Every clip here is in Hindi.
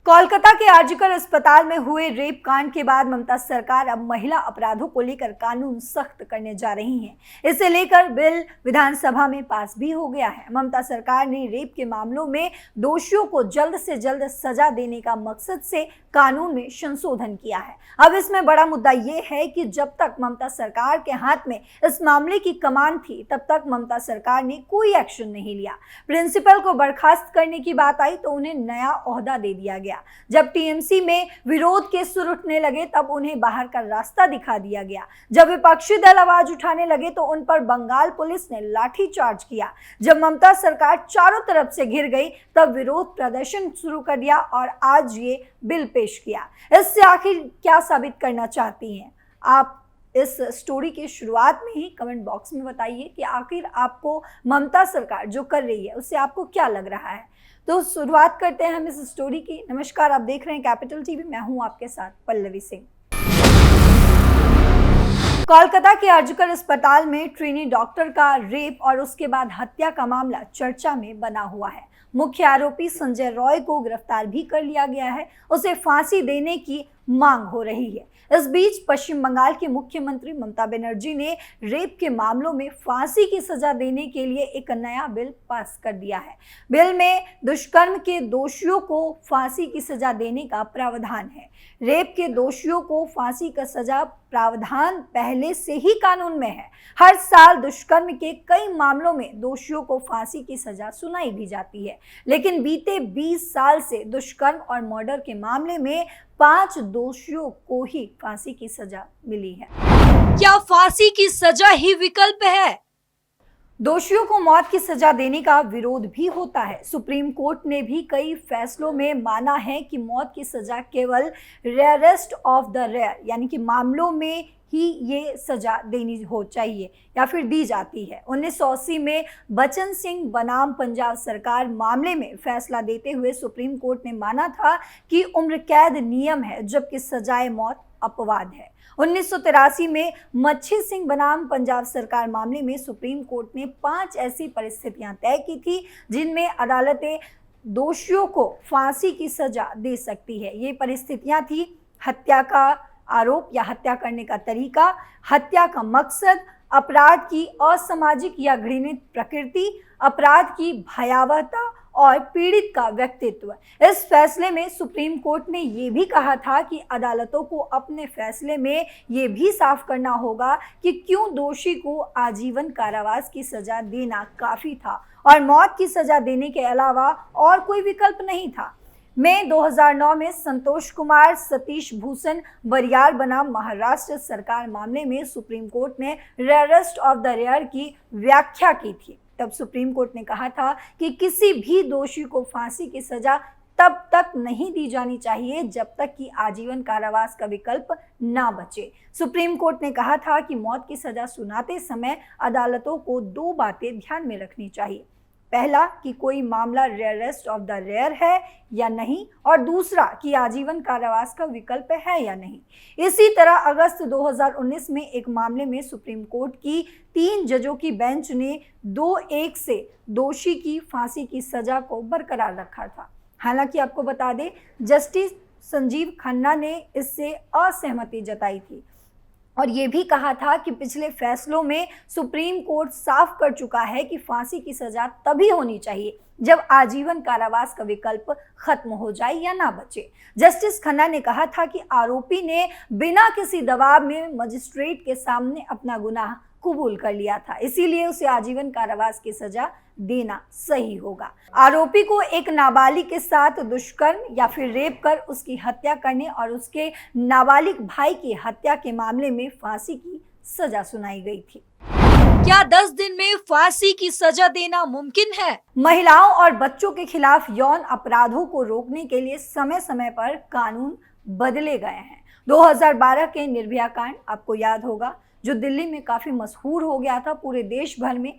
कोलकाता के आरजीकर अस्पताल में हुए रेप कांड के बाद ममता सरकार अब महिला अपराधों को लेकर कानून सख्त करने जा रही है। इसे लेकर बिल विधानसभा में पास भी हो गया है। ममता सरकार ने रेप के मामलों में दोषियों को जल्द से जल्द सजा देने का मकसद से कानून में संशोधन किया है। अब इसमें बड़ा मुद्दा यह है कि जब तक ममता सरकार के हाथ में इस मामले की कमान थी, तब तक ममता सरकार ने कोई एक्शन नहीं लिया। प्रिंसिपल को बर्खास्त करने की बात आई तो उन्हें नया ओहदा दे दिया गया। जब टीएमसी में विरोध के सुर उठने लगे तब उन्हें बाहर का रास्ता दिखा दिया गया। जब विपक्षी दल आवाज उठाने लगे तो उन पर बंगाल पुलिस ने लाठीचार्ज किया। जब ममता सरकार चारों तरफ से घिर गई तब विरोध प्रदर्शन शुरू कर दिया और आज ये बिल पेश किया। इससे आखिर क्या साबित करना चाहती हैं आप? इस स्टोरी की शुरुआत में ही कमेंट बॉक्स में बताइए कि आखिर आपको ममता सरकार जो कर रही है उससे आपको क्या लग रहा है। तो शुरुआत करते हैं हम इस स्टोरी की। नमस्कार, आप देख रहे हैं कैपिटल टीवी। मैं हूं आपके साथ पल्लवी सिंह। कोलकाता के आरजीकर अस्पताल में ट्रेनी डॉक्टर का रेप और उसके बाद हत्या का मामला चर्चा में बना हुआ है। मुख्य आरोपी संजय रॉय को गिरफ्तार भी कर लिया गया है। उसे फांसी देने की मांग हो रही है। इस बीच पश्चिम बंगाल की मुख्यमंत्री ममता बनर्जी ने रेप के मामलों में फांसी की सजा देने के लिए एक नया बिल पास कर दिया है। बिल में दुष्कर्म के दोषियों को फांसी की सजा देने का प्रावधान है। रेप के दोषियों को फांसी का सजा प्रावधान पहले से ही कानून में है। हर साल दुष्कर्म के कई मामलों में दोषियों को फांसी की सजा सुनाई भी जाती है, लेकिन बीते 20 साल से दुष्कर्म और मर्डर के मामले में 5 दोषियों को ही फांसी की सजा मिली है। क्या फांसी की सजा ही विकल्प है? दोषियों को मौत की सजा देने का विरोध भी होता है। सुप्रीम कोर्ट ने भी कई फैसलों में माना है कि मौत की सजा केवल रेयरेस्ट ऑफ द रेयर यानी कि मामलों में ही ये सजा देनी हो चाहिए या फिर दी जाती है। 1980 में बचन सिंह बनाम पंजाब सरकार मामले में फैसला देते हुए सुप्रीम कोर्ट ने माना था कि उम्र कैद नियम है जबकि सजाए मौत अपवाद है। 1983 में मच्छी सिंह बनाम पंजाब सरकार मामले में सुप्रीम कोर्ट ने 5 ऐसी परिस्थितियां तय की थी जिनमें अदालतें दोषियों को फांसी की सजा दे सकती है। ये परिस्थितियां थी हत्या का आरोप या हत्या करने का तरीका, हत्या का मकसद, अपराध की असामाजिक या घृणित प्रकृति, अपराध की भयावहता और पीड़ित का व्यक्तित्व। इस फैसले में सुप्रीम कोर्ट ने ये भी कहा था कि अदालतों को अपने फैसले में ये भी साफ करना होगा कि क्यों दोषी को आजीवन कारावास की सजा देना काफी था और मौत की सजा देने के अलावा और कोई विकल्प नहीं था। मई 2009 में संतोष कुमार सतीश भूषण बरियार बनाम महाराष्ट्र सरकार मामले में सुप्रीम कोर्ट ने रेयरेस्ट ऑफ द रेयर की व्याख्या की थी। तब सुप्रीम कोर्ट ने कहा था कि किसी भी दोषी को फांसी की सजा तब तक नहीं दी जानी चाहिए जब तक कि आजीवन कारावास का विकल्प ना बचे। सुप्रीम कोर्ट ने कहा था कि मौत की सजा सुनाते समय अदालतों को 2 बातें ध्यान में रखनी चाहिए। पहला कि कोई मामला रेयरेस्ट ऑफ द रेयर है या नहीं, और दूसरा कि आजीवन कारावास का विकल्प है या नहीं। इसी तरह अगस्त 2019 में एक मामले में सुप्रीम कोर्ट की 3 जजों की बेंच ने 2-1 से दोषी की फांसी की सजा को बरकरार रखा था। हालांकि आपको बता दें, जस्टिस संजीव खन्ना ने इससे असहमति जताई थी और ये भी कहा था कि पिछले फैसलों में सुप्रीम कोर्ट साफ कर चुका है कि फांसी की सजा तभी होनी चाहिए जब आजीवन कारावास का विकल्प खत्म हो जाए या ना बचे। जस्टिस खन्ना ने कहा था कि आरोपी ने बिना किसी दबाव में मजिस्ट्रेट के सामने अपना गुनाह कबूल कर लिया था, इसीलिए उसे आजीवन कारावास की सजा देना सही होगा। आरोपी को एक नाबालिग के साथ दुष्कर्म या फिर रेप कर उसकी हत्या करने और उसके नाबालिग भाई की हत्या के मामले में फांसी की सजा सुनाई गई थी। क्या 10 दिन में फांसी की सजा देना मुमकिन है? महिलाओं और बच्चों के खिलाफ यौन अपराधों को रोकने के लिए समय समय पर कानून बदले गए हैं। 2012 के निर्भया कांड आपको याद होगा, जो दिल्ली में काफी मशहूर हो गया था पूरे देश भर में।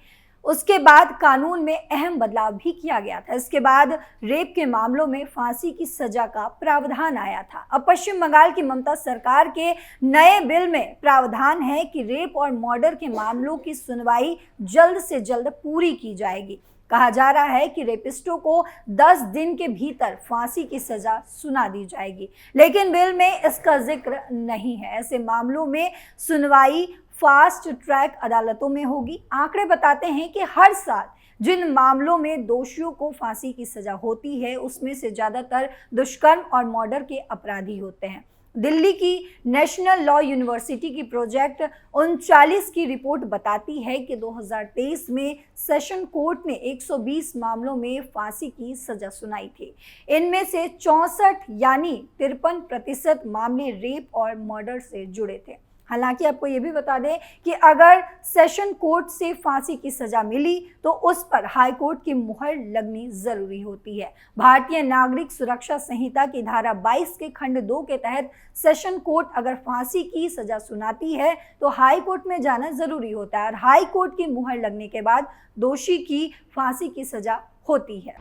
उसके बाद कानून में अहम बदलाव भी किया गया था। इसके बाद रेप के मामलों में फांसी की सजा का प्रावधान आया था। अब पश्चिम बंगाल की ममता सरकार के नए बिल में प्रावधान है कि रेप और मर्डर के मामलों की सुनवाई जल्द से जल्द पूरी की जाएगी। कहा जा रहा है कि रेपिस्टों को 10 दिन के भीतर फांसी की सजा सुना दी जाएगी, लेकिन बिल में इसका जिक्र नहीं है। ऐसे मामलों में सुनवाई फास्ट ट्रैक अदालतों में होगी। आंकड़े बताते हैं कि हर साल जिन मामलों में दोषियों को फांसी की सजा होती है उसमें से ज्यादातर दुष्कर्म और मर्डर के अपराधी होते हैं। दिल्ली की नेशनल लॉ यूनिवर्सिटी की प्रोजेक्ट 39 की रिपोर्ट बताती है कि 2023 में सेशन कोर्ट ने 120 मामलों में फांसी की सजा सुनाई थी। इनमें से 64 यानी 53% मामले रेप और मर्डर से जुड़े थे। हालांकि आपको ये भी बता दें कि अगर सेशन कोर्ट से फांसी की सजा मिली तो उस पर हाई कोर्ट की मुहर लगनी जरूरी होती है। भारतीय नागरिक सुरक्षा संहिता की धारा 22 के खंड 2 के तहत सेशन कोर्ट अगर फांसी की सजा सुनाती है तो हाई कोर्ट में जाना जरूरी होता है और हाई कोर्ट की मुहर लगने के बाद दोषी की फांसी की सजा होती है।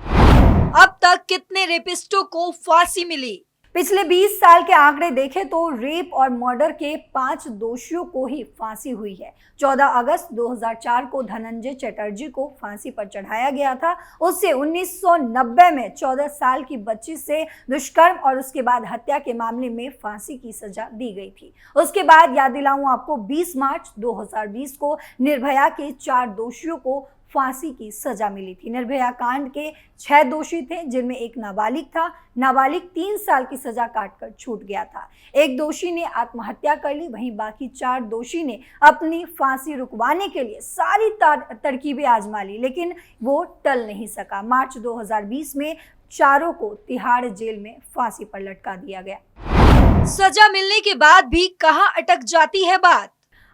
अब तक कितने रेपिस्टों को फांसी मिली? पिछले 20 साल के आंकड़े देखें तो रेप और मर्डर के 5 दोषियों को ही फांसी हुई है। 14 अगस्त 2004 को धनंजय चटर्जी को फांसी पर चढ़ाया गया था। उससे 1990 में 14 साल की बच्ची से दुष्कर्म और उसके बाद हत्या के मामले में फांसी की सजा दी गई थी। उसके बाद याद दिलाऊं आपको 20 मार्च 2020 को निर्भया के 4 दोषियों को फांसी की सजा मिली थी। निर्भया कांड के 6 दोषी थे जिनमें एक नाबालिग था। नाबालिग 3 साल की सजा काटकर छूट गया था। एक दोषी ने आत्महत्या कर ली, वहीं बाकी 4 दोषी ने अपनी फांसी रुकवाने के लिए सारी तरकीबें आजमा ली, लेकिन वो टल नहीं सका। मार्च 2020 में चारों को तिहाड़ जेल में फांसी पर लटका दिया गया। सजा मिलने के बाद भी कहां अटक जाती है बात?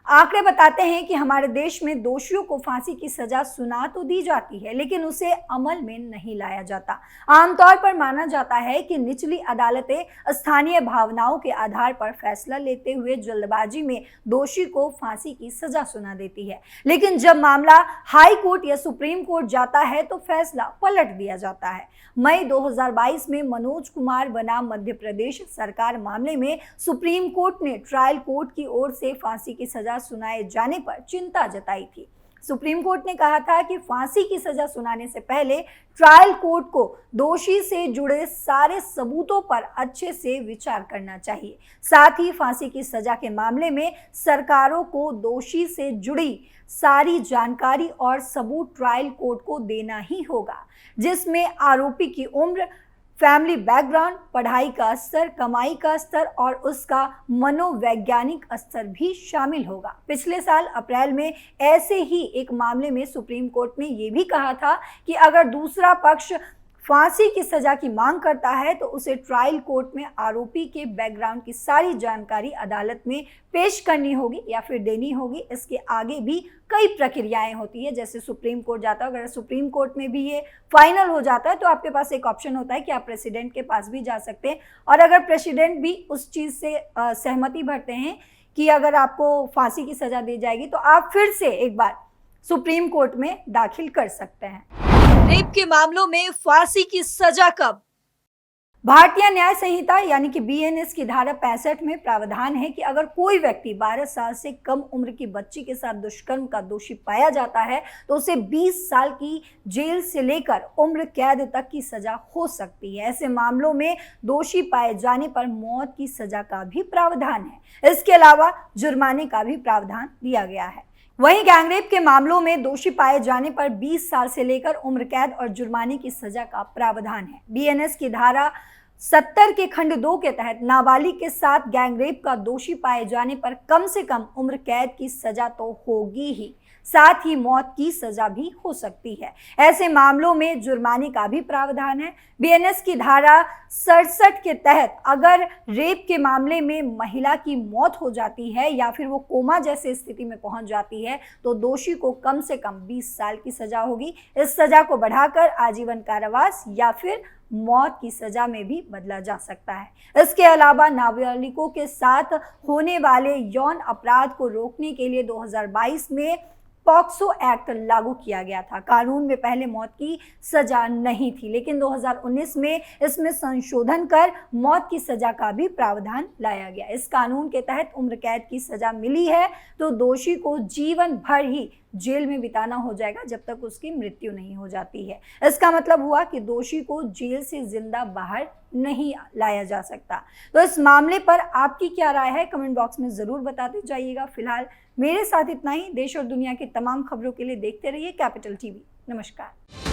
आंकड़े बताते हैं कि हमारे देश में दोषियों को फांसी की सजा सुना तो दी जाती है, लेकिन उसे अमल में नहीं लाया जाता। आमतौर पर माना जाता है कि निचली अदालतें स्थानीय भावनाओं के आधार पर फैसला लेते हुए जल्दबाजी में दोषी को फांसी की सजा सुना देती है, लेकिन जब मामला हाई कोर्ट या सुप्रीम कोर्ट जाता है तो फैसला पलट दिया जाता है। मई 2022 में मनोज कुमार बनाम मध्य प्रदेश सरकार मामले में सुप्रीम कोर्ट ने ट्रायल कोर्ट की ओर से फांसी की सजा सुनाए जाने पर चिंता जताई थी। सुप्रीम कोर्ट ने कहा था कि फांसी की सजा सुनाने से पहले ट्रायल कोर्ट को दोषी से जुड़े सारे सबूतों पर अच्छे से विचार करना चाहिए। साथ ही फांसी की सजा के मामले में सरकारों को दोषी से जुड़ी सारी जानकारी और सबूत ट्रायल कोर्ट को देना ही होगा, जिसमें आरोपी की उम्र, फैमिली बैकग्राउंड, पढ़ाई का स्तर, कमाई का स्तर और उसका मनोवैज्ञानिक स्तर भी शामिल होगा। पिछले साल अप्रैल में ऐसे ही एक मामले में सुप्रीम कोर्ट ने यह भी कहा था कि अगर दूसरा पक्ष फांसी की सजा की मांग करता है तो उसे ट्रायल कोर्ट में आरोपी के बैकग्राउंड की सारी जानकारी अदालत में पेश करनी होगी या फिर देनी होगी। इसके आगे भी कई प्रक्रियाएं होती है, जैसे सुप्रीम कोर्ट जाता है। अगर सुप्रीम कोर्ट में भी ये फाइनल हो जाता है तो आपके पास एक ऑप्शन होता है कि आप प्रेसिडेंट के पास भी जा सकते हैं, और अगर प्रेसिडेंट भी उस चीज़ से सहमति भरते हैं कि अगर आपको फांसी की सजा दी जाएगी तो आप फिर से एक बार सुप्रीम कोर्ट में दाखिल कर सकते हैं। रेप के मामलों में फांसी की सजा कब? भारतीय न्याय संहिता यानी कि बीएनएस की धारा 65 में प्रावधान है कि अगर कोई व्यक्ति 12 साल से कम उम्र की बच्ची के साथ दुष्कर्म का दोषी पाया जाता है तो उसे 20 साल की जेल से लेकर उम्र कैद तक की सजा हो सकती है। ऐसे मामलों में दोषी पाए जाने पर मौत की सजा का भी प्रावधान है। इसके अलावा जुर्माने का भी प्रावधान दिया गया है। वहीं गैंगरेप के मामलों में दोषी पाए जाने पर 20 साल से लेकर उम्र कैद और जुर्माने की सजा का प्रावधान है। बीएनएस की धारा 70 के खंड 2 के तहत नाबालिग के साथ गैंगरेप का दोषी पाए जाने पर कम से कम उम्र कैद की सजा तो होगी ही, साथ ही मौत की सजा भी हो सकती है। ऐसे मामलों में जुर्माने का भी प्रावधान है। बीएनएस की धारा 67 के तहत अगर रेप के मामले में महिला की मौत हो जाती है या फिर वो कोमा जैसे स्थिति में पहुंच जाती है तो दोषी को कम से कम 20 साल की सजा होगी। इस सजा को बढ़ाकर आजीवन कारावास या फिर मौत की सजा में भी बदला जा सकता है। इसके अलावा नाबालिगों के साथ होने वाले यौन अपराध को रोकने के लिए 2022 में पॉक्सो एक्ट लागू किया गया था। कानून में पहले मौत की सजा नहीं थी, लेकिन 2019 में इसमें संशोधन कर मौत की सजा का भी प्रावधान लाया गया। इस कानून के तहत उम्र कैद की सजा मिली है तो दोषी को जीवन भर ही जेल में बिताना हो जाएगा जब तक उसकी मृत्यु नहीं हो जाती है। इसका मतलब हुआ कि दोषी को जेल से जिंदा बाहर नहीं लाया जा सकता। तो इस मामले पर आपकी क्या राय है, कमेंट बॉक्स में जरूर बताते जाइएगा। फिलहाल मेरे साथ इतना ही। देश और दुनिया की तमाम खबरों के लिए देखते रहिए कैपिटल टीवी। नमस्कार।